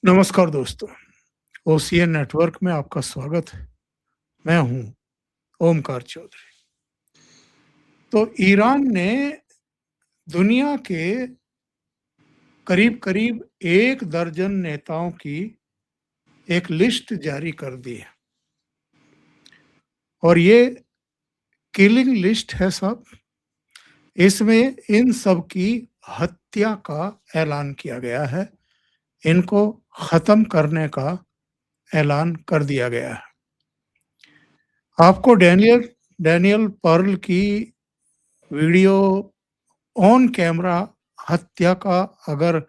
नमस्कार दोस्तों, OCN network में आपका स्वागत है। मैं हूँ ओमकार चौधरी। तो ईरान ने दुनिया के करीब-करीब 1 दर्जन नेताओं की एक लिस्ट जारी कर दी है और ये किलिंग लिस्ट है साहब। इसमें इन सब की हत्या का ऐलान किया गया है। इनको खत्म करने का ऐलान कर दिया गया है। आपको डैनियल डैनियल पर्ल की वीडियो ऑन कैमरा हत्या का अगर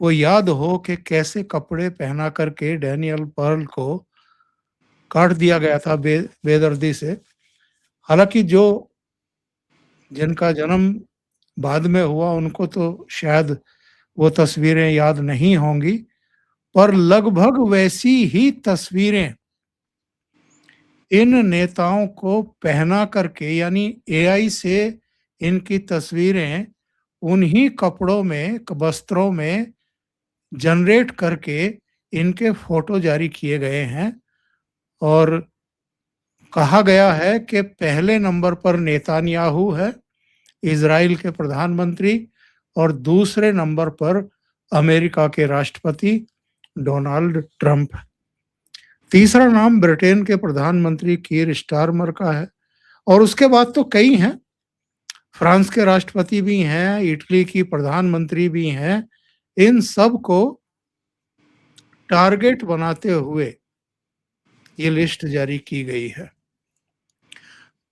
वो याद हो कि कैसे कपड़े पहना करके डैनियल पर्ल को काट दिया गया था बेदर्दी से। हालांकि जो जिनका जन्म बाद में हुआ उनको तो शायद वो तस्वीरें याद नहीं होंगी, पर लगभग वैसी ही तस्वीरें इन नेताओं को पहना करके, यानी एआई से इनकी तस्वीरें उन्हीं कपड़ों में, वस्त्रों में जनरेट करके इनके फोटो जारी किए गए हैं और कहा गया है कि पहले नंबर पर नेतान्याहू है, इज़राइल के प्रधानमंत्री, और दूसरे नंबर पर अमेरिका के राष्ट्रपति डोनाल्ड ट्रंप। तीसरा नाम ब्रिटेन के प्रधानमंत्री कीर स्टारमर का है और उसके बाद तो कई हैं। फ्रांस के राष्ट्रपति भी हैं, इटली की प्रधानमंत्री भी हैं। इन सब को टारगेट बनाते हुए ये लिस्ट जारी की गई है।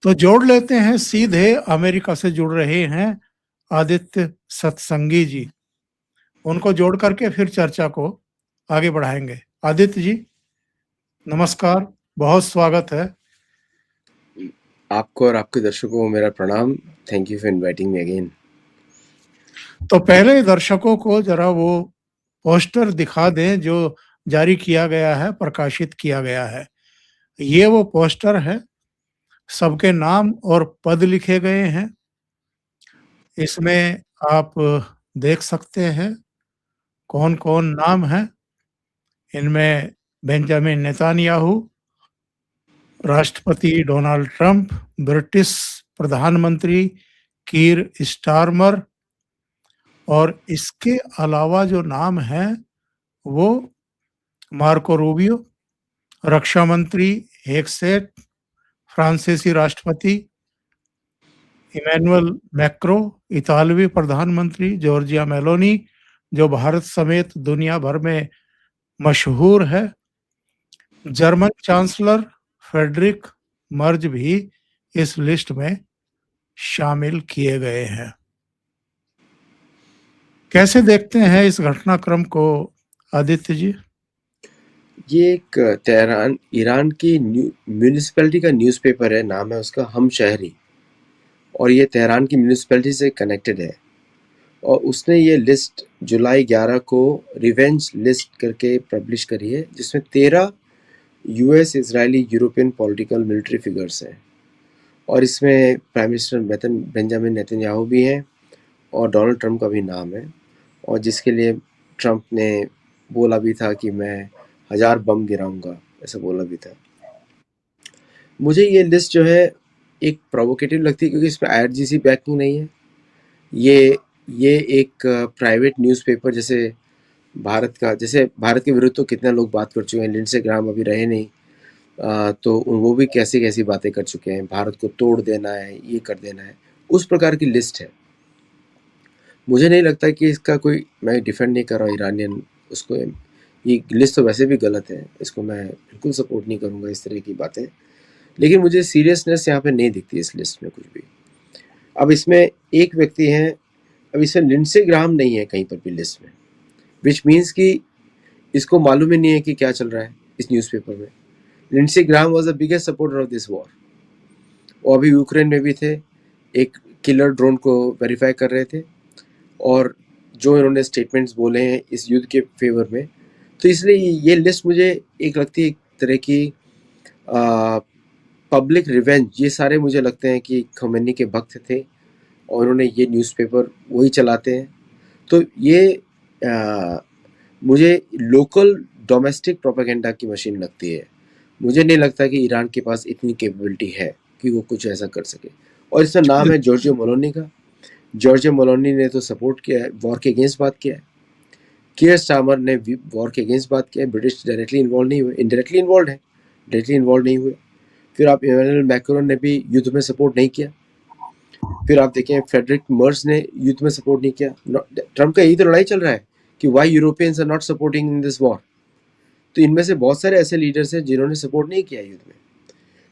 तो जोड़ लेते हैं, सीधे अमेरिका से जुड़ रहे हैं आदित्य सत्संगी जी। उनको जोड़ करके फिर चर्चा को आगे बढ़ाएंगे। आदित्य जी नमस्कार, बहुत स्वागत है। आपको और आपके दर्शकों को मेरा प्रणाम। Thank you for inviting me again. तो पहले दर्शकों को जरा वो पोस्टर दिखा दें जो जारी किया गया है, प्रकाशित किया गया है। ये वो पोस्टर है, सबके नाम और पद लिखे गए हैं। इसमें आप देख सकते हैं कौन-कौन नाम है। इनमें बेंजामिन नेतान्याहू, राष्ट्रपति डोनाल्ड ट्रंप, ब्रिटिश प्रधानमंत्री कीर स्टारमर, और इसके अलावा जो नाम है वो मार्को रूबियो, रक्षा मंत्री हेगसेट, फ्रांसीसी राष्ट्रपति इमैनुअल मैक्रो, इतालवी प्रधानमंत्री जॉर्जिया मेलोनी, जो भारत समेत दुनिया भर में मशहूर है, जर्मन चांसलर फ्रेडरिक मर्ज भी इस लिस्ट में शामिल किए गए हैं। कैसे देखते हैं इस घटनाक्रम को आदित्य जी? ये एक तेहरान ईरान की म्यूनिसिपैलिटी का न्यूज़पेपर है, नाम है उसका हम शहरी, और ये तेहरान की म्यूनिसिपैलिटी से कनेक्टेड है। और उसने ये लिस्ट जुलाई 11 को रिवेंज लिस्ट करके पब्लिश करी है, जिसमें 13 US, Israeli, European political military figures हैं। और इसमें प्राइम मिनिस्टर बेंजामिन नेतन्याहू भी हैं और डोनाल्ड ट्रंप का भी नाम है, और जिसके लिए ट्रंप ने बोला भी था कि मैं 1000 बम गिराऊंगा, ऐसा बोला भी था। मुझे ये लिस्ट जो है एक प्रोवोकेटिव लगती है, क्योंकि इसमें आईआरजीसी बैकिंग नहीं है। ये एक प्राइवेट न्यूज़पेपर, जैसे भारत के विरुद्ध तो कितने लोग बात कर चुके हैं। लिंडसे ग्राहम अभी रहे नहीं, तो वो भी कैसी कैसी बातें कर चुके हैं, भारत को तोड़ देना है, ये कर देना है, उस प्रकार की लिस्ट है। मुझे नहीं लगता कि इसका कोई, मैं डिफेंड नहीं कर रहा हूँ ईरानियन उसको, ये लिस्ट तो वैसे भी गलत है, इसको मैं बिल्कुल सपोर्ट नहीं करूँगा इस तरह की बातें। लेकिन मुझे सीरियसनेस यहाँ पे नहीं दिखती इस लिस्ट में कुछ भी। अब इसमें एक व्यक्ति हैं, अब इसमें लिंडसे ग्राहम नहीं है कहीं पर भी लिस्ट में, विच मीन्स कि इसको मालूम ही नहीं है कि क्या चल रहा है इस न्यूज़पेपर में। Lindsey Graham was the biggest supporter of this war. वो अभी यूक्रेन में भी थे, एक किलर ड्रोन को वेरीफाई कर रहे थे, और जो इन्होंने स्टेटमेंट्स बोले हैं इस युद्ध के फेवर में, तो इसलिए ये लिस्ट मुझे एक लगती है एक तरह की पब्लिक रिवेंज। ये सारे मुझे लगते हैं कि खमेनी के भक्त थे और उन्होंने ये न्यूज़पेपर वही चलाते हैं। तो ये मुझे लोकल डोमेस्टिक प्रोपेगेंडा की मशीन लगती है। मुझे नहीं लगता कि ईरान के पास इतनी कैपेबिलिटी है कि वो कुछ ऐसा कर सके। और इसका नाम है जॉर्जियो मेलोनी का। जॉर्जियो मेलोनी ने तो सपोर्ट किया है, वॉर के अगेंस्ट बात किया है। कियर स्टारमर ने वॉर के अगेंस्ट बात किया है। ब्रिटिश डायरेक्टली इन्वॉल्व नहीं हुए, इनडायरेक्टली इन्वॉल्व है, डायरेक्टली इन्वॉल्व नहीं हुए। फिर आप इमैनुअल मैक्रोन ने भी युद्ध में सपोर्ट नहीं किया। फिर आप देखें फ्रेडरिक मर्ज ने युद्ध में सपोर्ट नहीं किया। ट्रम्प का यही तो लड़ाई चल रहा है कि why Europeans are not supporting in this war. तो इनमें से बहुत सारे ऐसे लीडर्स हैं जिन्होंने सपोर्ट नहीं किया युद्ध में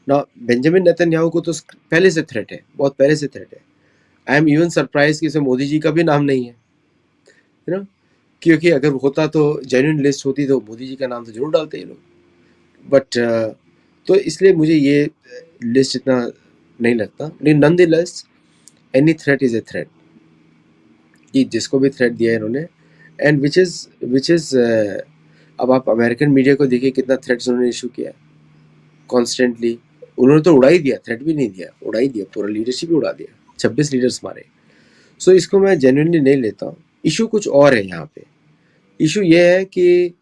ना। बेंजामिन नेतन्याहू को तो पहले से थ्रेट है, बहुत पहले से थ्रेट है। आई एम इवन सरप्राइज कि इसमें मोदी जी का भी नाम नहीं है, यू नो, क्योंकि अगर होता तो जेन्युइन लिस्ट होती तो मोदी जी का नाम तो जरूर डालते ये लोग। बट तो इसलिए मुझे ये लिस्ट इतना नहीं लगता। लेकिन nonetheless any threat is a threat, कि जिसको भी थ्रेट दिया है इन्होंने, एंड विच इज अब आप अमेरिकन मीडिया को देखिए कितना थ्रेट्स उन्होंने इशू किया है कॉन्स्टेंटली। उन्होंने तो उड़ा ही दिया, थ्रेट भी नहीं दिया, उड़ा ही दिया, पूरा लीडरशिप ही उड़ा दिया, 26 लीडर्स मारे। सो इसको मैं जेन्युइनली नहीं लेता हूँ। इशू कुछ और है यहाँ पे। इशू ये है कि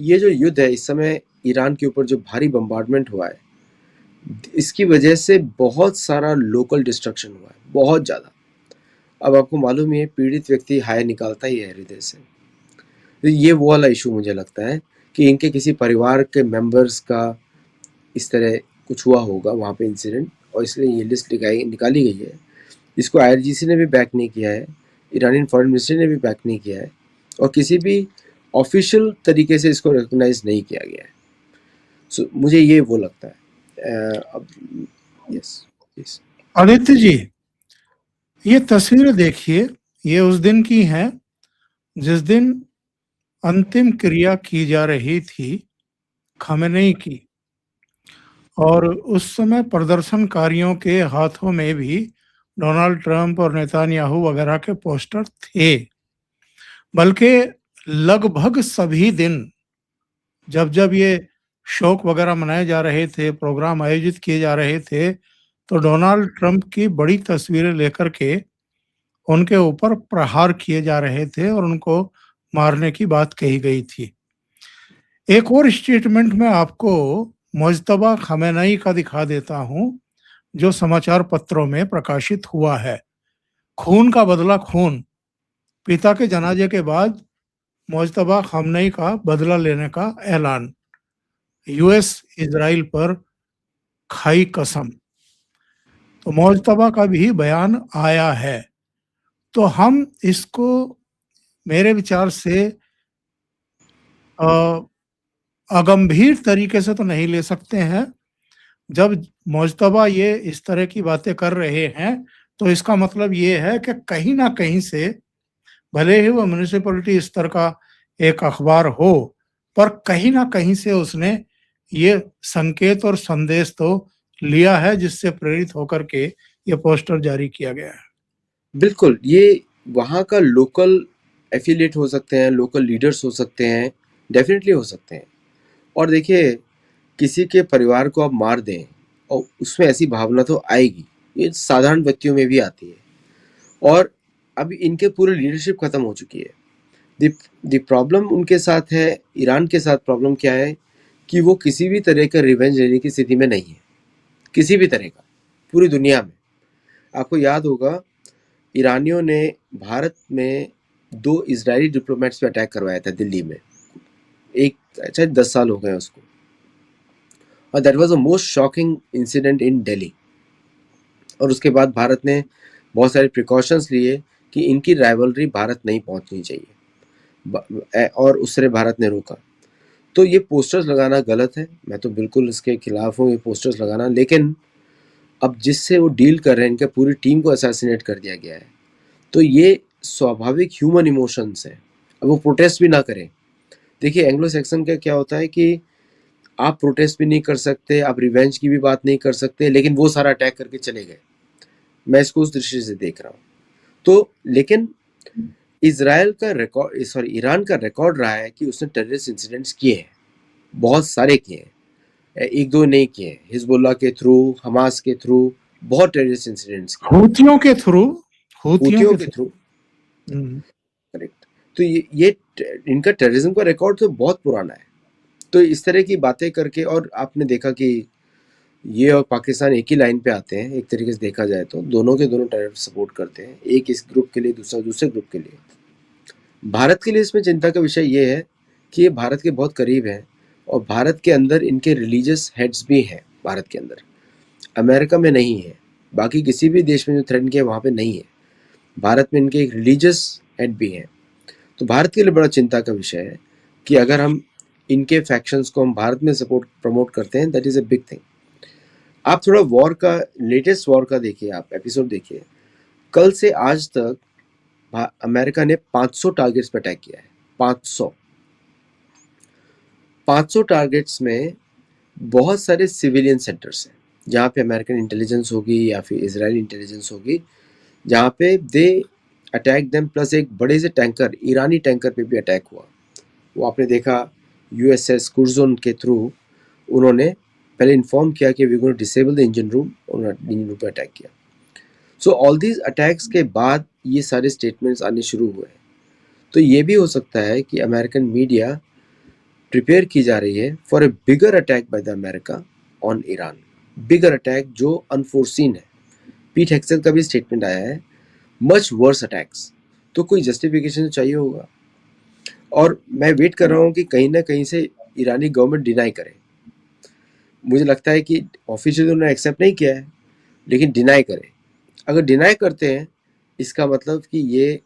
ये जो युद्ध है इस समय ईरान के ऊपर जो भारी बम्बार्डमेंट हुआ है, इसकी वजह से बहुत सारा लोकल डिस्ट्रक्शन हुआ है, बहुत ज़्यादा। अब आपको मालूम है पीड़ित व्यक्ति हाय निकालता ही है हृदय से। तो ये वो वाला इशू मुझे लगता है कि इनके किसी परिवार के मेंबर्स का इस तरह कुछ हुआ होगा वहाँ पे इंसिडेंट, और इसलिए ये लिस्ट निकाली गई है। इसको IRGC ने भी बैक नहीं किया है, ईरानियन फॉरेन मिनिस्ट्री ने भी बैक नहीं किया है, और किसी भी ऑफिशियल तरीके से इसको रिकॉग्नाइज नहीं किया गया है। सो मुझे ये वो लगता है। अब यस आदित्य जी, ये तस्वीर देखिए, ये उस दिन की हैं जिस दिन अंतिम क्रिया की जा रही थी खमेनेई की, और उस समय प्रदर्शनकारियों के हाथों में भी डोनाल्ड ट्रंप और नेतान्याहू वगैरह के पोस्टर थे। बल्कि लगभग सभी दिन जब जब ये शोक वगैरह मनाए जा रहे थे, प्रोग्राम आयोजित किए जा रहे थे, तो डोनाल्ड ट्रंप की बड़ी तस्वीरें लेकर के उनके ऊपर प्रहार किए जा रहे थे और उनको मारने की बात कही गई थी। एक और स्टेटमेंट में आपको मुज्तबा खमेनेई का दिखा देता हूं, जो समाचार पत्रों में प्रकाशित हुआ है। खून का बदला खून। पिता के जनाजे के बाद मुज्तबा खमेनेई का बदला लेने का ऐलान। यूएस इजराइल पर खाई कसम। तो मुज्तबा का भी बयान आया है। तो हम इसको मेरे विचार से अगंभीर तरीके से तो नहीं ले सकते हैं। जब मुज्तबा ये इस तरह की बातें कर रहे हैं तो इसका मतलब ये है कि कहीं ना कहीं से, भले ही वो म्यूनिसिपैलिटी स्तर का एक अखबार हो, पर कहीं ना कहीं से उसने ये संकेत और संदेश तो लिया है, जिससे प्रेरित होकर के ये पोस्टर जारी किया गया है। बिल्कुल, ये वहाँ का लोकल एफिलिएट हो सकते हैं, लोकल लीडर्स हो सकते हैं, डेफिनेटली हो सकते हैं। और देखिए, किसी के परिवार को आप मार दें और उसमें ऐसी भावना तो आएगी, ये साधारण व्यक्तियों में भी आती है। और अब इनके पूरे लीडरशिप खत्म हो चुकी है। द प्रॉब्लम उनके साथ है, ईरान के साथ प्रॉब्लम क्या है कि वो किसी भी तरह का रिवेंज लेने की स्थिति में नहीं है, किसी भी तरह का, पूरी दुनिया में। आपको याद होगा ईरानियों ने भारत में 2 इजरायली डिप्लोमेट्स पे अटैक करवाया था दिल्ली में। एक अच्छा 10 साल हो गए उसको, और that was the most shocking incident in Delhi. और उसके बाद भारत ने बहुत सारे प्रिकॉशंस लिए कि इनकी राइवलरी भारत नहीं पहुंचनी चाहिए, और उस तरह भारत ने रोका। तो ये पोस्टर्स लगाना गलत है, मैं तो बिल्कुल इसके खिलाफ हूँ ये पोस्टर्स लगाना। लेकिन अब जिससे वो डील कर रहे हैं, इनके पूरी टीम को असैसिनेट कर दिया गया है, तो ये स्वाभाविक ह्यूमन इमोशंस है। अब वो प्रोटेस्ट भी ना करें। देखिए एंग्लो सेक्शन का क्या होता है कि आप प्रोटेस्ट भी नहीं कर सकते, आप रिवेंज की भी बात नहीं कर सकते, लेकिन वो सारा अटैक करके चले गए। मैं इसको उस दृष्टि से देख रहा हूँ। तो लेकिन इजराइल का रिकॉर्ड, सॉरी ईरान का रिकॉर्ड रहा है कि उसने टेररिस्ट इंसिडेंट्स किए हैं, बहुत सारे किए हैं, एक दो नहीं किए हैं। हिजबुल्लाह के थ्रू, हमास के थ्रू बहुत टेररिस्ट इंसिडेंट्स किए, हूतियों के थ्रू हूतियों के थ्रू, करेक्ट। तो ये इनका टेररिज्म का रिकॉर्ड तो बहुत पुराना है। तो इस तरह की बातें करके, और आपने देखा कि ये और पाकिस्तान एक ही लाइन पे आते हैं, एक तरीके से देखा जाए तो दोनों के दोनों टेरर सपोर्ट करते हैं, एक इस ग्रुप के लिए, दूसरा दूसरे ग्रुप के लिए। भारत के लिए इसमें चिंता का विषय ये है कि ये भारत के बहुत करीब हैं, और भारत के अंदर इनके रिलीजियस हेड्स भी हैं भारत के अंदर। अमेरिका में नहीं है, बाकी किसी भी देश में जो थ्रेटन किया वहाँ पे नहीं है। भारत में इनके एक रिलीजियस हेड भी हैं। तो भारत के लिए बड़ा चिंता का विषय है कि अगर हम इनके फैक्शंस को हम भारत में सपोर्ट प्रमोट करते हैं, that is a big thing. आप थोड़ा वॉर का, लेटेस्ट वॉर का देखिए, आप एपिसोड देखिए। कल से आज तक अमेरिका ने 500 टारगेट्स पे अटैक किया है। 500 टारगेट्स में बहुत सारे सिविलियन सेंटर्स हैं, जहाँ पे अमेरिकन इंटेलिजेंस होगी या फिर इजरायली इंटेलिजेंस होगी, जहाँ पे दे अटैक देम। प्लस एक बड़े से टैंकर, ईरानी टैंकर पे भी अटैक हुआ। वो आपने देखा, यूएसएस कुर्जोन के थ्रू उन्होंने पहले इन्फॉर्म किया कि we going to disable the engine room, उन्होंने इंजन रूम पे अटैक किया। सो ऑल दीज अटैक्स के बाद ये सारे स्टेटमेंट्स आने शुरू हुए हैं। तो ये भी हो सकता है कि अमेरिकन मीडिया प्रिपेयर की जा रही है for a bigger attack by the America on Iran. Bigger attack जो अनफोर्सीन है। पीट हेक्सेल का भी स्टेटमेंट आया है, मच वर्स अटैक्स। तो कोई जस्टिफिकेशन चाहिए होगा, और मैं वेट कर रहा हूँ कि कहीं ना कहीं से ईरानी गवर्नमेंट डिनाई करे। मुझे लगता है कि ऑफिशियली उन्होंने एक्सेप्ट नहीं किया है, लेकिन डिनाई करे। अगर डिनाई करते हैं, इसका मतलब कि ये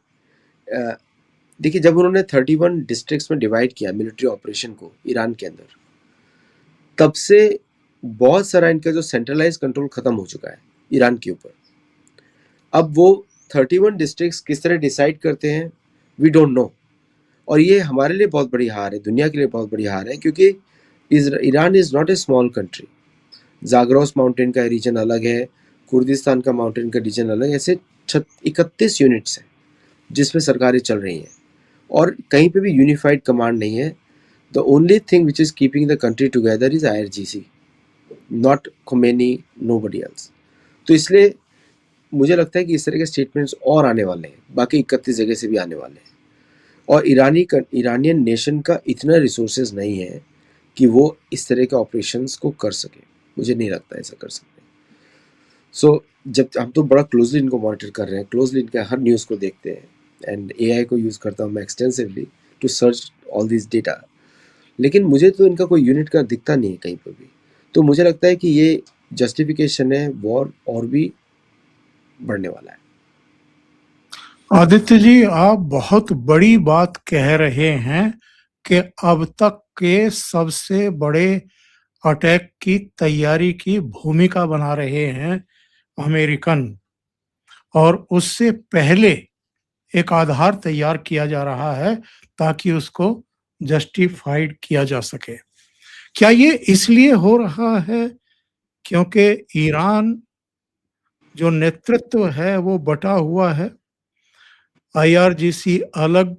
देखिए, जब उन्होंने 31 डिस्ट्रिक्ट्स में डिवाइड किया मिलिट्री ऑपरेशन को ईरान के अंदर, तब से बहुत सारा इनका जो सेंट्रलाइज कंट्रोल खत्म हो चुका है ईरान के ऊपर। अब वो 31 डिस्ट्रिक्ट्स किस तरह डिसाइड करते हैं, वी डोंट नो। और ये हमारे लिए बहुत बड़ी हार है, दुनिया के लिए बहुत बड़ी हार है, क्योंकि Iran is not a small country. जागरोस mountain का रीजन अलग है, कुर्दिस्तान का माउंटेन का रीजन अलग है। ऐसे 31 यूनिट्स हैं जिसमें सरकारें चल रही हैं, और कहीं पे भी यूनिफाइड कमांड नहीं है। The only thing which is keeping the country together is IRGC, not Khomeini, nobody else. तो इसलिए मुझे लगता है कि इस तरह के स्टेटमेंट्स और आने वाले हैं, बाकी 31 जगह से भी आने वाले हैं। और ईरानियन नेशन का इतना रिसोर्सेज नहीं है कि वो इस तरह के ऑपरेशंस को कर सके। मुझे नहीं लगता ऐसा कर सकते। सो जब हम तो बड़ा क्लोजली इनको मॉनिटर कर रहे हैं, क्लोजली इनका हर न्यूज़ को देखते हैं, एंड AI को यूज़ करता हूँ मैं extensively to search all this data. लेकिन मुझे तो इनका कोई यूनिट का दिखता नहीं है कहीं पर भी। तो मुझे लगता है कि ये जस्टिफिकेशन है, वॉर और भी बढ़ने वाला है। आदित्य जी, आप बहुत बड़ी बात कह रहे हैं कि अब तक के सबसे बड़े अटैक की तैयारी की भूमिका बना रहे हैं अमेरिकन, और उससे पहले एक आधार तैयार किया जा रहा है ताकि उसको जस्टिफाइड किया जा सके। क्या ये इसलिए हो रहा है क्योंकि ईरान जो नेतृत्व है वो बटा हुआ है, IRGC अलग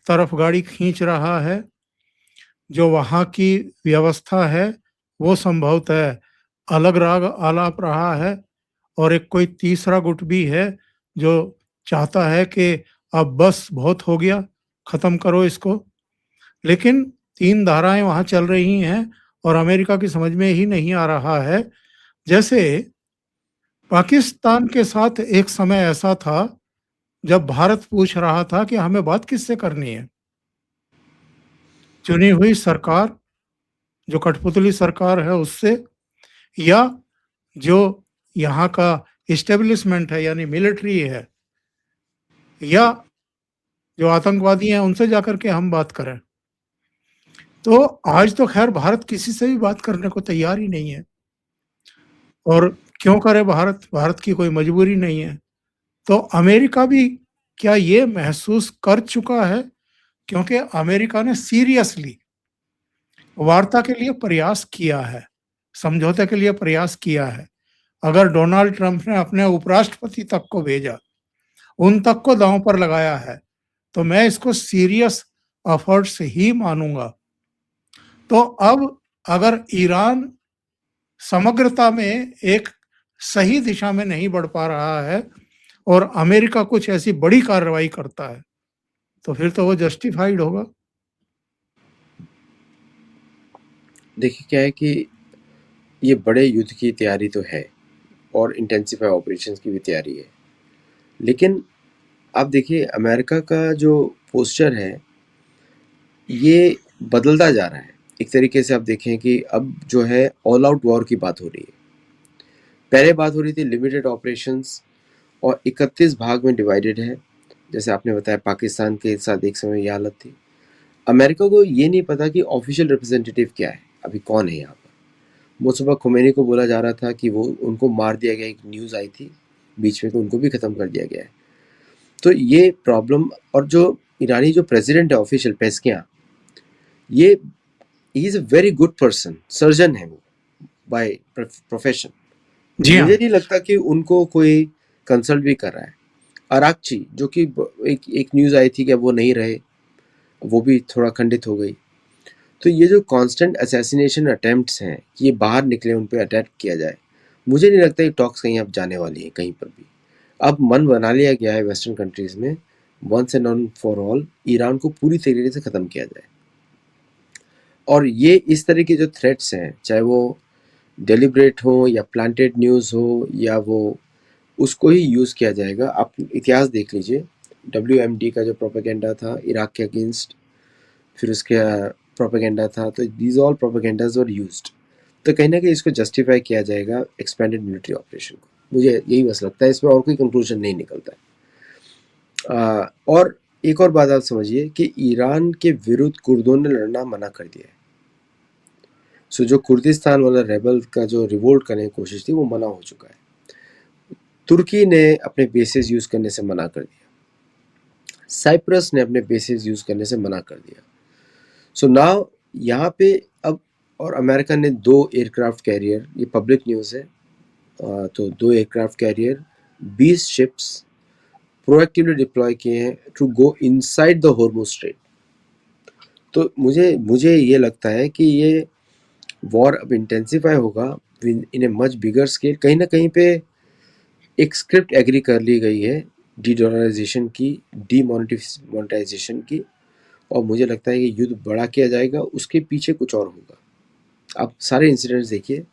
तरफ गाड़ी खींच रहा है, जो वहाँ की व्यवस्था है वो संभवतः अलग राग आलाप रहा है, और एक कोई तीसरा गुट भी है जो चाहता है कि अब बस बहुत हो गया, खत्म करो इसको। लेकिन 3 धाराएं वहाँ चल रही हैं और अमेरिका की समझ में ही नहीं आ रहा है। जैसे पाकिस्तान के साथ एक समय ऐसा था जब भारत पूछ रहा था कि हमें बात किससे करनी है, चुनी हुई सरकार जो कठपुतली सरकार है उससे, या जो यहाँ का इस्टेब्लिशमेंट है यानी मिलिट्री है, या जो आतंकवादी हैं उनसे जाकर के हम बात करें। तो आज तो खैर भारत किसी से भी बात करने को तैयार ही नहीं है, और क्यों करे भारत, भारत की कोई मजबूरी नहीं है। तो अमेरिका भी क्या ये महसूस कर चुका है, क्योंकि अमेरिका ने सीरियसली वार्ता के लिए प्रयास किया है, समझौते के लिए प्रयास किया है। अगर डोनाल्ड ट्रंप ने अपने उपराष्ट्रपति तक को भेजा, उन तक को दांव पर लगाया है, तो मैं इसको सीरियस एफर्ट्स ही मानूंगा। तो अब अगर ईरान समग्रता में एक सही दिशा में नहीं बढ़ पा रहा है और अमेरिका कुछ ऐसी बड़ी कार्रवाई करता है, तो फिर तो वो जस्टिफाइड होगा। देखिए क्या है कि ये बड़े युद्ध की तैयारी तो है और इंटेंसिफाई ऑपरेशंस की भी तैयारी है, लेकिन आप देखिए अमेरिका का जो पोस्चर है ये बदलता जा रहा है। एक तरीके से आप देखें कि अब जो है ऑल आउट वॉर की बात हो रही है। पहले बात हो रही थी लिमिटेड ऑपरेशंस और 31 भाग में डिवाइडेड है। जैसे आपने बताया पाकिस्तान के साथ एक समय ये हालत थी। अमेरिका को ये नहीं पता कि ऑफिशियल रिप्रेजेंटेटिव क्या है, अभी कौन है यहाँ पर। मुस्तफा खुमैनी को बोला जा रहा था कि वो उनको मार दिया गया, एक न्यूज़ आई थी बीच में कि उनको भी ख़त्म कर दिया गया है। तो ये प्रॉब्लम, और जो ईरानी जो प्रेसिडेंट है ऑफिशियल पेस्कियां, ये he is a very good person, surgeon है वो बाय प्रोफेशन। जी मुझे हाँ। नहीं लगता कि उनको कोई कंसल्ट भी कर रहा है। अराक्ची जो कि एक न्यूज़ आई थी कि अब वो नहीं रहे, वो भी थोड़ा खंडित हो गई। तो ये जो कांस्टेंट असैसिनेशन अटेम्प्ट्स हैं कि ये बाहर निकले, उन पे अटैक किया जाए, मुझे नहीं लगता ये टॉक्स कहीं अब जाने वाली है कहीं पर भी। अब मन बना लिया गया है वेस्टर्न कंट्रीज़ में, वंस एंड ऑन फॉर ऑल ईरान को पूरी तरीके से ख़त्म किया जाए। और ये इस तरह के जो थ्रेट्स हैं, चाहे वो डेलिब्रेट हो या प्लांटेड न्यूज़ हो या वो, उसको ही यूज़ किया जाएगा। आप इतिहास देख लीजिए, WMD का जो प्रोपेगेंडा था इराक के अगेंस्ट, फिर उसके प्रोपेगेंडा था, तो दीज ऑल प्रोपेगेंडाज वर यूज्ड। तो कहीं ना कहीं इसको जस्टिफाई किया जाएगा एक्सपेंडेड मिलिट्री ऑपरेशन को। मुझे यही बस लगता है, इसमें और कोई कंक्लूजन नहीं निकलता है। और एक और बात आप समझिए कि ईरान के विरुद्ध कुर्दों ने लड़ना मना कर दिया है। सो जो कुर्दिस्तान वाला रेबल का जो रिवोल्ट करने की कोशिश थी वो मना हो चुका है। तुर्की ने अपने बेसेस यूज़ करने से मना कर दिया, साइप्रस ने अपने बेसेस यूज़ करने से मना कर दिया। सो नाउ यहाँ पे अब, और अमेरिका ने 2 एयरक्राफ्ट कैरियर, ये पब्लिक न्यूज़ है, तो 2 aircraft carrier 20 ships proactively deploy किए हैं to go inside the Hormuz strait. तो मुझे मुझे ये लगता है कि ये वॉर अब इंटेंसिफाई होगा इन ए मच बिगर स्केल। कहीं ना कहीं पे एक स्क्रिप्ट एग्री कर ली गई है डी डॉलराइजेशन की, डी मोनेटाइजेशन की, और मुझे लगता है कि युद्ध बड़ा किया जाएगा, उसके पीछे कुछ और होगा। आप सारे इंसिडेंट्स देखिए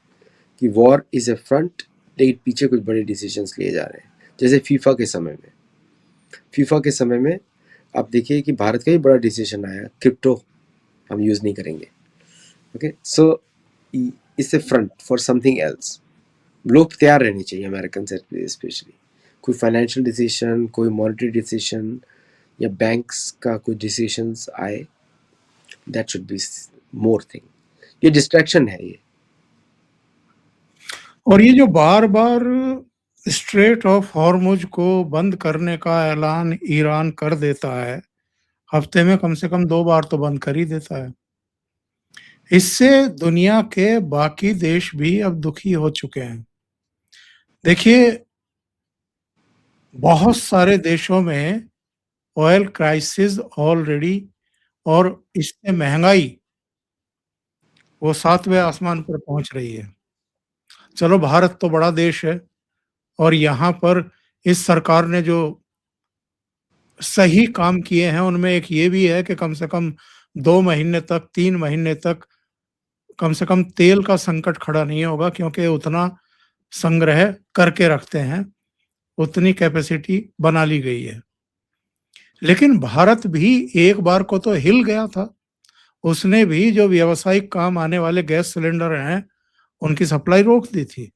कि वॉर इज़ ए फ्रंट, लेकिन पीछे कुछ बड़े डिसीजंस लिए जा रहे हैं। जैसे फीफा के समय में आप देखिए कि भारत का ही बड़ा डिसीजन आया, क्रिप्टो हम यूज़ नहीं करेंगे। Okay, so it's a front for something else. लोग तैयार रहने चाहिए अमेरिकन से स्पेशली। कोई फाइनेंशियल डिसीजन, कोई मॉनेटरी डिसीजन या बैंक्स का कोई डिसीजंस आए, that should be more thing. ये डिस्ट्रैक्शन है ये। और ये जो बार-बार स्ट्रेट ऑफ हॉर्मुज को बंद करने का ऐलान ईरान कर देता है, हफ्ते में कम से कम 2 बार तो बंद कर ही देता है। इससे दुनिया के बाकी देश भी अब दुखी हो चुके हैं। देखिए, बहुत सारे देशों में ऑयल क्राइसिस ऑलरेडी, और इससे महँगाई वो 7वें आसमान पर पहुँच रही है। चलो, भारत तो बड़ा देश है और यहाँ पर इस सरकार ने जो सही काम किए हैं, उनमें एक ये भी है कि कम से कम 2 महीने तक, 3 महीने तक कम से कम तेल का संकट खड़ा नहीं होगा, क्योंकि उतना संग्रह करके रखते हैं, उतनी कैपेसिटी बना ली गई है। लेकिन भारत भी एक बार को तो हिल गया था। उसने भी जो व्यावसायिक काम आने वाले गैस सिलेंडर हैं, उनकी सप्लाई रोक दी थी।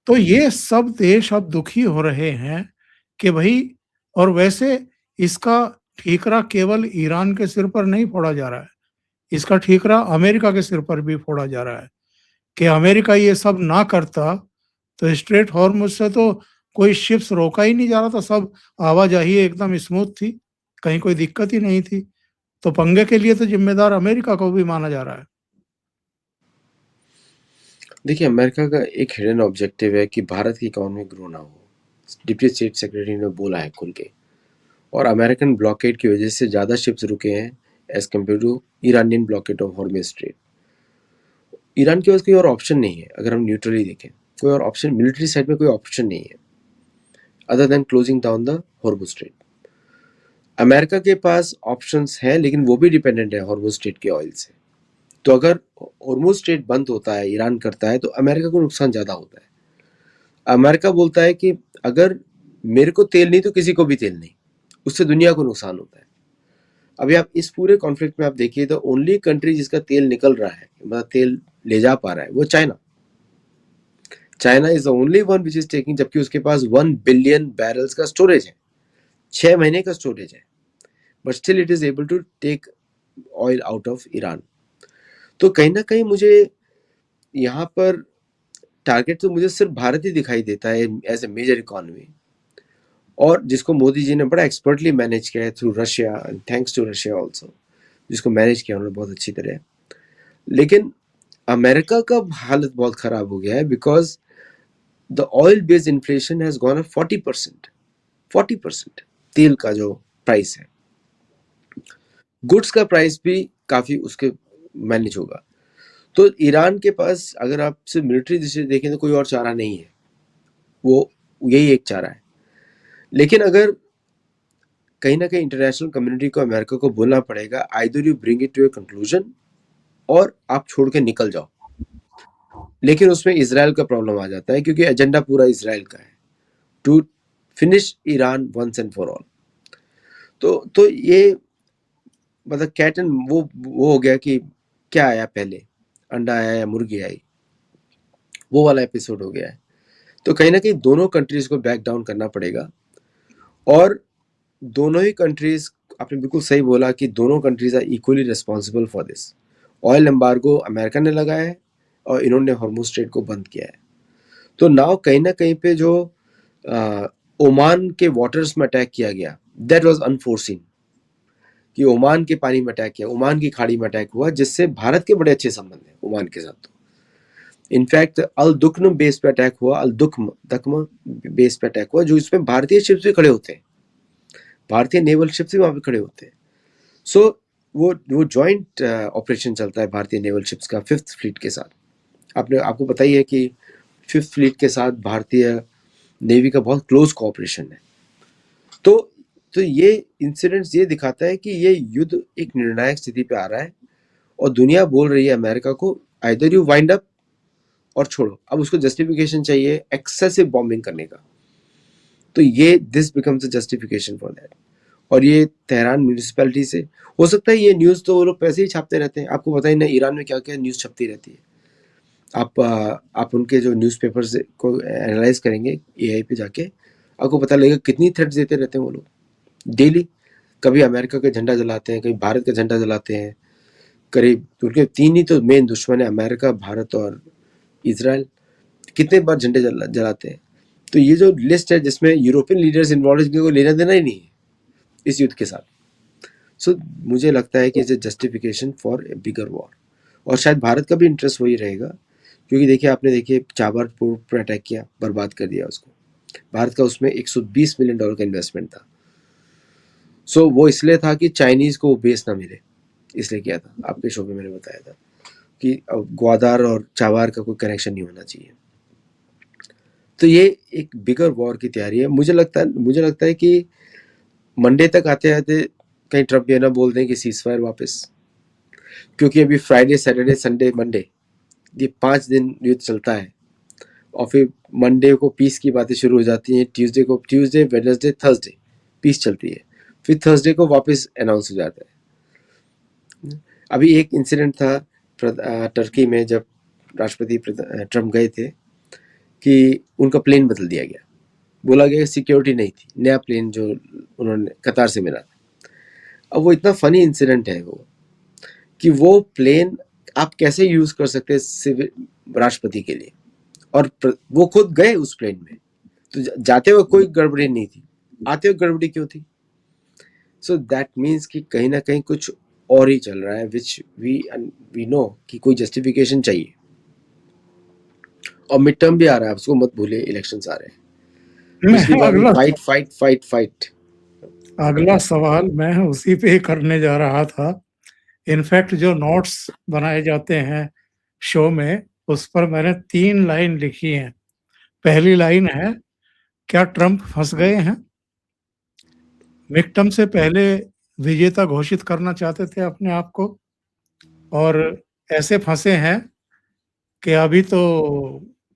तो ये सब देश अब दुखी हो रहे हैं कि भई, और वैसे इसका ठीकरा केवल ईरान के सिर पर नहीं फोड़ा जा रहा है, इसका ठीकरा अमेरिका के सिर पर भी फोड़ा जा रहा है कि अमेरिका ये सब ना करता, तो स्ट्रेट हॉर्मुज से तो कोई शिप्स रोका ही नहीं जा रहा था, सब आवाजाही एकदम स्मूथ थी, कहीं कोई दिक्कत ही नहीं थी। तो पंगे के लिए तो जिम्मेदार अमेरिका को भी माना जा रहा है। देखिए अमेरिका का एक हिडन ऑब्जेक्टिव है कि भारत की इकोनॉमी ग्रो ना हो। डिप्टी स्टेट सेक्रेटरी ने बोला है खुल के। और अमेरिकन ब्लॉकेड की वजह से ज़्यादा शिप्स रुके हैं as compared to Iranian blockade of Hormuz strait. Iran के पास कोई और ऑप्शन नहीं है, अगर हम न्यूट्रली देखें कोई और ऑप्शन मिलिट्री साइड में कोई ऑप्शन नहीं है other than closing down the Hormuz straight. America के पास ऑप्शंस हैं, लेकिन वो भी डिपेंडेंट है हॉर्मुज़ स्ट्रेट के ऑयल से। तो अगर हॉर्मुज़ स्ट्रेट बंद होता है, ईरान करता है, तो अमेरिका को नुकसान ज़्यादा होता है। अमेरिका बोलता है कि अगर मेरे को तेल नहीं तो किसी को भी तेल नहीं, उससे दुनिया को नुकसान होता है। अभी आप इस पूरे कॉन्फ्लिक्ट में आप देखिए तो ओनली कंट्री जिसका तेल निकल रहा है, मतलब तेल ले जा पा रहा है, वो China. China is the only one which is taking, जबकि उसके पास 1 बिलियन बैरल्स का स्टोरेज है, 6 महीने का स्टोरेज है, but still it is able to take oil out of Iran. तो कहीं ना कहीं मुझे यहाँ पर टारगेट तो मुझे सिर्फ भारत ही दिखाई देता है एज ए मेजर इकोनॉमी, और जिसको मोदी जी ने बड़ा एक्सपर्टली मैनेज किया है through Russia, and thanks to Russia also, जिसको मैनेज किया उन्होंने बहुत अच्छी तरह। लेकिन अमेरिका का हालत बहुत खराब हो गया है, because the oil based inflation has gone up 40%। 40% तेल का जो प्राइस है, गुड्स का प्राइस भी काफी उसके मैनेज होगा। तो ईरान के पास अगर आप सिर्फ मिलिट्री दृष्टि से देखें तो कोई और चारा नहीं है, वो यही एक चारा है। लेकिन अगर कहीं ना कहीं इंटरनेशनल कम्युनिटी को, अमेरिका को बोलना पड़ेगा, either you bring it to a conclusion और आप छोड़ के निकल जाओ। लेकिन उसमें इसराइल का प्रॉब्लम आ जाता है, क्योंकि एजेंडा पूरा इसराइल का है to finish Iran once and for all. तो ये मतलब कैट एंड वो हो गया कि क्या आया पहले, अंडा आया या मुर्गी आई, वो वाला एपिसोड हो गया है। तो कहीं ना कहीं दोनों कंट्रीज को बैक डाउन करना पड़ेगा, और दोनों ही कंट्रीज, आपने बिल्कुल सही बोला कि दोनों countries are equally responsible for this. Oil embargo America ने लगाया है और इन्होंने हॉर्मुज़ स्ट्रेट को बंद किया है। तो नाउ कहीं ना कहीं पे जो ओमान के वाटर्स में अटैक किया गया, दैट वाज अनफोर्सिन, कि ओमान के पानी में अटैक किया, ओमान की खाड़ी में अटैक हुआ, जिससे भारत के बड़े अच्छे संबंध हैं ओमान के साथ। तो इनफैक्ट अल दुख्म बेस पे अटैक हुआ, अल दुख्म बेस पे अटैक हुआ, जो इसमें भारतीय शिप्स भी खड़े होते हैं, भारतीय नेवल शिप्स भी वहां पे खड़े होते हैं। सो वो जॉइंट ऑपरेशन चलता है भारतीय नेवल शिप्स का 5th फ्लीट के साथ। आपको पता ही है कि 5th फ्लीट के साथ भारतीय नेवी का बहुत क्लोज कोऑपरेशन है। तो ये इंसिडेंट्स ये दिखाता है कि ये युद्ध एक निर्णायक स्थिति पे आ रहा है, और दुनिया बोल रही है अमेरिका को, आइदर यू वाइंड अप और छोड़ो। अब उसको जस्टिफिकेशन चाहिए एक्सेसिव बॉम्बिंग करने का, तो ये this becomes a justification for that. और ये तेहरान म्यूनिसिपैलिटी से हो सकता है, ये न्यूज़ तो वो लोग पैसे ही छापते रहते हैं, आपको पता ही ना ईरान में क्या क्या न्यूज़ छपती रहती है। आप उनके जो न्यूज़पेपर्स को एनालाइज करेंगे एआई पे जाके, आपको पता लगेगा कितनी थ्रेट्स देते रहते हैं वो लोग डेली। कभी अमेरिका का झंडा जलाते हैं, कभी भारत का झंडा जलाते हैं, करीब उनके 3 ही तो मेन दुश्मन है, अमेरिका, भारत और इजराइल। कितने बार झंडे जलाते हैं। तो ये जो लिस्ट है जिसमें यूरोपियन लीडर्स इन्वॉल्व, जिनको लेना देना ही नहीं है इस युद्ध के साथ। सो मुझे लगता है कि it's a justification for a bigger war, और शायद भारत का भी इंटरेस्ट वही रहेगा, क्योंकि देखिए आपने देखिए चाबर पर अटैक किया, बर्बाद कर दिया उसको। भारत का उसमें $120 मिलियन का इन्वेस्टमेंट था। सो वो इसलिए था कि चाइनीज को बेस ना मिले, इसलिए किया था। आपके शो में मैंने बताया था कि ग्वादार और चाबार का कोई कनेक्शन नहीं होना चाहिए। तो ये एक बिगर वॉर की तैयारी है। मुझे लगता है कि मंडे तक आते आते कहीं ट्रम्प ये ना बोल दें कि सीज फायर वापस, क्योंकि अभी फ्राइडे, सैटरडे, संडे, मंडे, ये 5 दिन युद्ध चलता है, और फिर मंडे को पीस की बातें शुरू हो जाती हैं, ट्यूसडे वेडनेसडे थर्सडे पीस चलती है, फिर थर्सडे को वापस अनाउंस हो जाता है। अभी एक इंसिडेंट था टर्की में, जब राष्ट्रपति ट्रम्प गए थे, कि उनका प्लेन बदल दिया गया, बोला गया सिक्योरिटी नहीं थी, नया प्लेन जो उन्होंने कतार से मिला था। अब वो इतना फनी इंसिडेंट है वो, कि वो प्लेन आप कैसे यूज कर सकते हैं सिविल राष्ट्रपति के लिए, और वो खुद गए उस प्लेन में, तो जाते हुए कोई गड़बड़ी नहीं थी, आते हुए गड़बड़ी क्यों थी? सो दैट मीन्स कि कहीं ना कहीं कुछ और ही चल रहा है, विच वी नो कि कोई जस्टिफिकेशन चाहिए। और मिड टर्म भी आ रहा है, उसको मत भूलिए, इलेक्शंस आ रहे हैं। पिछली मैं बार भी अगला फाइट फाइट फाइट फाइट। अगला सवाल मैं उसी पे ही करने जा रहा था। इनफैक्ट जो नोट्स बनाए जाते हैं शो में, उस पर मैंने 3 लाइन लिखी हैं। पहली लाइन है, क्या ट्रम्प फंस गए हैं? मिक्टम से पहले विजेता घोषित करना चाहते थे अपने आप को, और ऐसे फंसे हैं कि अभी तो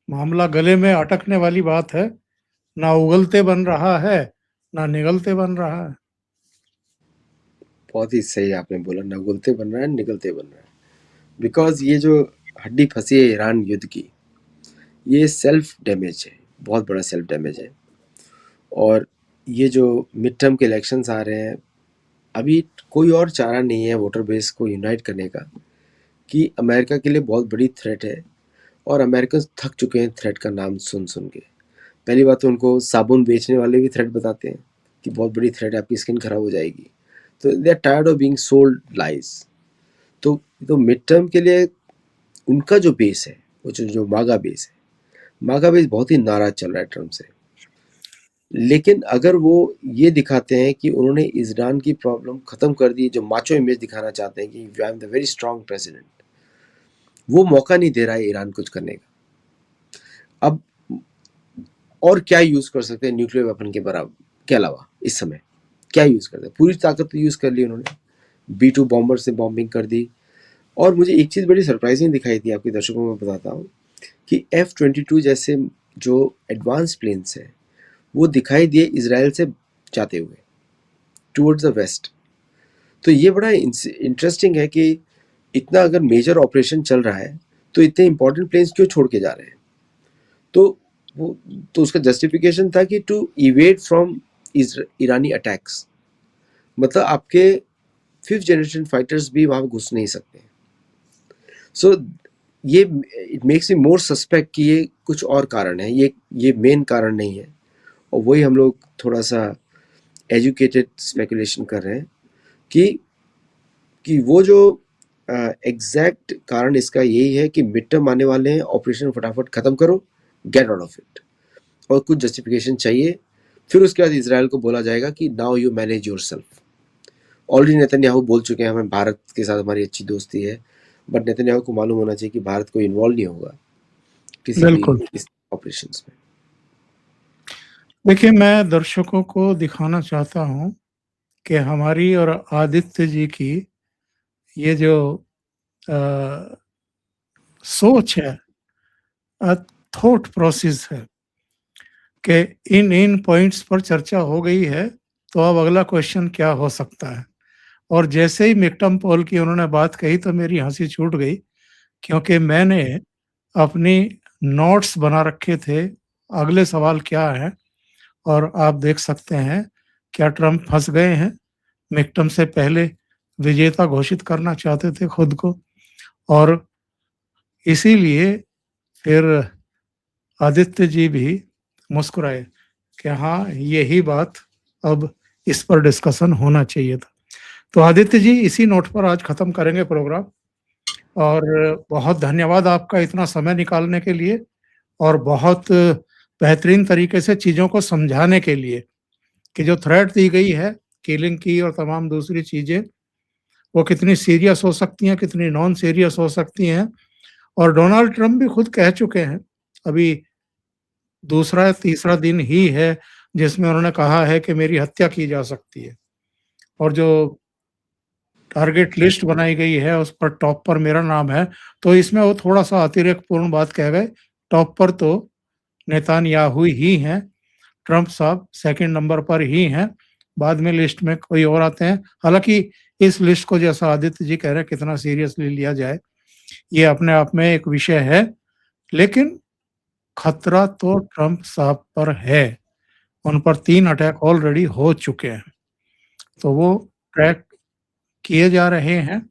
मामला गले में अटकने वाली बात है। ना उगलते बन रहा है, ना निगलते बन रहा है। बहुत ही सही आपने बोला, ना उगलते बन रहा है, निगलते बन रहा है। बिकॉज़ ये जो हड्डी फँसी है ईरान युद्ध की, ये सेल्फ डैमेज है, बहुत बड़ा सेल्फ डैमेज है। और ये जो मिड टर्म के इलेक्शंस आ रहे हैं, अभी कोई और चारा नहीं है वोटर बेस को यूनाइट करने का, कि अमेरिका के लिए बहुत बड़ी थ्रेट है और अमेरिकन्स थक चुके हैं थ्रेट का नाम सुन के। पहली बात तो उनको साबुन बेचने वाले भी थ्रेट बताते हैं कि बहुत बड़ी थ्रेट है, आपकी स्किन खराब हो जाएगी। तो they are tired of being sold lies. तो मिड टर्म के लिए उनका जो बेस है, वो जो मागा बेस है, मागा बेस बहुत ही नाराज चल रहा है ट्रम्प से। लेकिन अगर वो ये दिखाते हैं कि उन्होंने ईरान की प्रॉब्लम खत्म कर दी, जो माचो इमेज दिखाना चाहते हैं कि I am the very strong president, वो मौका नहीं दे रहा है ईरान कुछ करने का। अब और क्या यूज कर सकते हैं न्यूक्लियर वेपन के बराबर के अलावा? इस समय क्या यूज करते हैं? पूरी ताकत तो यूज कर ली उन्होंने, B-2 बॉम्बर से बॉम्बिंग कर दी। और मुझे एक चीज बड़ी सरप्राइजिंग दिखाई थी, आपके दर्शकों को मैं बताता हूँ, कि F-22 जैसे जो एडवांस प्लेन्स हैं, वो दिखाई दिए इसराइल से जाते हुए टूवर्ड्स द वेस्ट। तो ये बड़ा इंटरेस्टिंग है कि इतना अगर मेजर ऑपरेशन चल रहा है, तो इतने इंपॉर्टेंट प्लेन्स क्यों छोड़ के जा रहे हैं? तो वो तो उसका जस्टिफिकेशन था कि to evade from Iranian attacks. मतलब आपके फिफ्थ जनरेशन फाइटर्स भी वहां घुस नहीं सकते। सो ये it makes me more suspect कि ये कुछ और कारण है, ये मेन कारण नहीं है। और वही हम लोग थोड़ा सा एजुकेटेड स्पेकुलेशन कर रहे हैं कि वो जो एग्जैक्ट कारण इसका यही है कि मिड टर्म आने वाले हैं, ऑपरेशन फटाफट खत्म करो, गेट आउट ऑफ इट। और कुछ जस्टिफिकेशन चाहिए, फिर उसके बाद इसराइल को बोला जाएगा कि now you manage yourself. Already Netanyahu बोल चुके हैं हमें भारत के साथ हमारी अच्छी दोस्ती है, बट नेतन्याहू को मालूम होना चाहिए कि भारत को इन्वॉल्व नहीं होगा किसी भी बिल्कुल। इस ऑपरेशंस में। देखिए, मैं दर्शकों को दिखाना चाहता हूँ कि हमारी और आदित्य जी की ये जो अ, सोच है, थॉट प्रोसेस है, कि इन पॉइंट्स पर चर्चा हो गई है, तो अब अगला क्वेश्चन क्या हो सकता है। और जैसे ही मिक्टम पोल की उन्होंने बात कही तो मेरी हंसी छूट गई, क्योंकि मैंने अपनी नोट्स बना रखे थे अगले सवाल क्या है, और आप देख सकते हैं क्या ट्रम्प फंस गए हैं। मिक्टम से पहले विजेता घोषित करना चाहते थे खुद को, और इसीलिए फिर आदित्य जी भी मुस्कुराए कि हाँ, यही बात, अब इस पर डिस्कशन होना चाहिए था। तो आदित्य जी, इसी नोट पर आज खत्म करेंगे प्रोग्राम, और बहुत धन्यवाद आपका इतना समय निकालने के लिए, और बहुत बेहतरीन तरीके से चीज़ों को समझाने के लिए कि जो थ्रेट दी गई है किलिंग की और तमाम दूसरी चीज़ें, वो कितनी सीरियस हो सकती हैं, कितनी नॉन सीरियस हो सकती हैं। और डोनाल्ड ट्रंप भी खुद कह चुके हैं, अभी दूसरा या तीसरा दिन ही है जिसमें उन्होंने कहा है कि मेरी हत्या की जा सकती है, और जो टारगेट लिस्ट बनाई गई है उस पर टॉप पर मेरा नाम है। तो इसमें वो थोड़ा-सा अतिरेकपूर्ण बात कह गए, टॉप पर तो नेतन्याहू ही हैं, ट्रंप साहब सेकंड नंबर पर ही हैं, बाद में लिस्ट में कोई और आते हैं। हालाँकि इस लिस्ट को, जैसा आदित्य जी कह रहे हैं, कितना सीरियसली लिया जाए, ये अपने आप में एक विषय है, लेकिन खतरा तो ट्रंप साहब पर है। उन पर 3 अटैक ऑलरेडी हो चुके हैं, तो वो ट्रैक किए जा रहे हैं,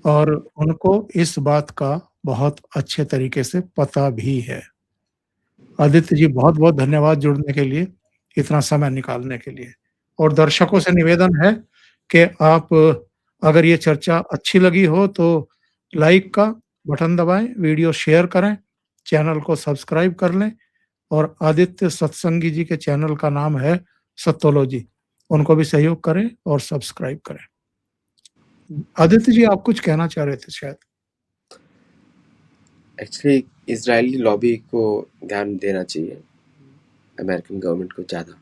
और उनको इस बात का बहुत अच्छे तरीके से पता भी है। आदित्य जी, बहुत-बहुत धन्यवाद जुड़ने के लिए, इतना समय निकालने के लिए। और दर्शकों से निवेदन है कि आप, अगर ये चर्चा अच्छी लगी हो तो लाइक का बटन दबाएँ, वीडियो शेयर करें, चैनल को सब्सक्राइब कर लें, और आदित्य सत्संगी जी के चैनल का नाम है सत्तोलॉजी, उनको भी सहयोग करें और सब्सक्राइब करें। आदित्य जी, आप कुछ कहना चाह रहे थे शायद? एक्चुअली इजरायली लॉबी को ध्यान देना चाहिए, अमेरिकन गवर्नमेंट को ज़्यादा।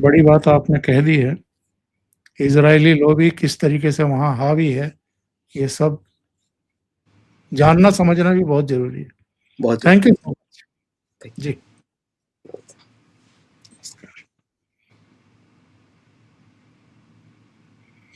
बड़ी बात आपने कह दी है। इज़राइली लॉबी किस तरीके से वहाँ हावी है, ये सब जानना समझना भी बहुत ज़रूरी है। बहुत थैंक ज़रूरी यू है। So much. Thank you. Ji.